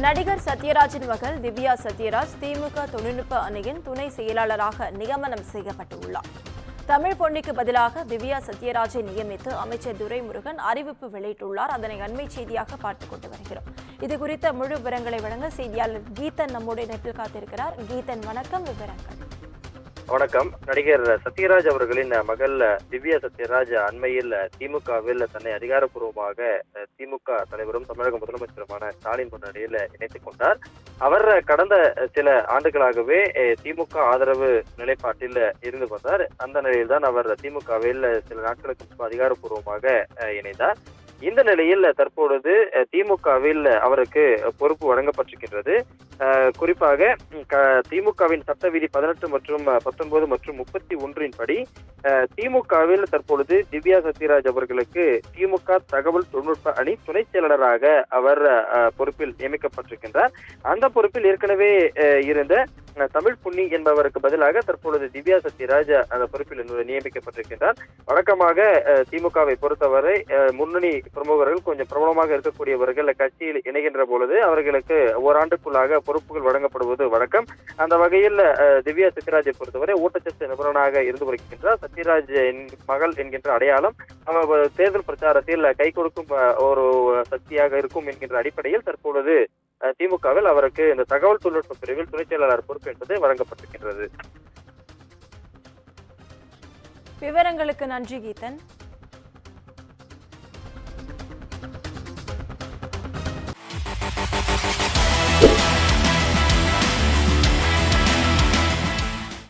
நடிகர் சத்யராஜின் மகள் திவ்யா சத்யராஜ் திமுக தொழில்நுட்ப அணியின் துணை செயலாளராக நியமனம் செய்யப்பட்டுள்ளார். தமிழ் பொன்னிக்கு பதிலாக திவ்யா சத்யராஜை நியமித்து அமைச்சர் துரைமுருகன் அறிவிப்பு வெளியிட்டுள்ளார். அதனை அண்மை செய்தியாக பார்த்துக் கொண்டு வருகிறோம். இதுகுறித்த முழு விவரங்களை வழங்க செய்தியாளர் கீதன் நம்முடைய இணைப்பில் காத்திருக்கிறார். கீதன், வணக்கம். விவரங்கள். வணக்கம். நடிகர் சத்யராஜ் அவர்களின் மகள் திவ்யா சத்யராஜ் அண்மையில் திமுகவில் தன்னை அதிகாரப்பூர்வமாக திமுக தலைவரும் தமிழக முதலமைச்சருமான ஸ்டாலின் முன்னாடியில் இணைத்துக் கொண்டார். அவர் கடந்த சில ஆண்டுகளாகவே திமுக ஆதரவு நிலைப்பாட்டில் இருந்து வந்தார். அந்த நிலையில்தான் அவர் திமுகவில் சில நாட்களுக்கு முன்பு அதிகாரப்பூர்வமாக இணைந்தார். இந்த நிலையில் தற்பொழுது திமுகவில் அவருக்கு பொறுப்பு வழங்கப்பட்டிருக்கின்றது. குறிப்பாக திமுகவின் சட்ட விதி 18 மற்றும் 19 மற்றும் 31 படி திமுகவில் தற்பொழுது திவ்யா சத்யராஜ் அவர்களுக்கு திமுக தகவல் தொழில்நுட்ப அணி துணை செயலாளராக அவர் பொறுப்பில் நியமிக்கப்பட்டிருக்கின்றார். அந்த பொறுப்பில் ஏற்கனவே இருந்த தமிழ் புன்னி என்பவருக்கு பதிலாக தற்பொழுது திவ்யா சத்யராஜ் அந்த பொறுப்பில் நியமிக்கப்பட்டிருக்கின்றார். வழக்கமாக திமுகவை பொறுத்தவரை முன்னணி பிரமுகர்கள் கொஞ்சம் பிரபலமாக இருக்கக்கூடியவர்கள் கட்சியில் இணைகின்ற பொழுது அவர்களுக்கு ஓராண்டுக்குள்ளாக பொறுப்புகள் வழங்கப்படுவது வழக்கம். அந்த வகையில் திவ்யா சத்யராஜை பொறுத்தவரை ஊட்டச்சத்து நிபுணராக இருந்து வருகின்றார். சத்யராஜ் மகள் என்கின்ற அடையாளம் அவர் தேர்தல் பிரச்சாரத்தில் கை கொடுக்கும் ஒரு சக்தியாக இருக்கும் என்கின்ற அடிப்படையில் தற்பொழுது திமுகவில் அவருக்கு இந்த தகவல் தொழில்நுட்ப பிரிவில் துணை செயலாளர் பொறுப்பு என்பது வழங்கப்பட்டிருக்கின்றது. விவரங்களுக்கு நன்றி கீதன்.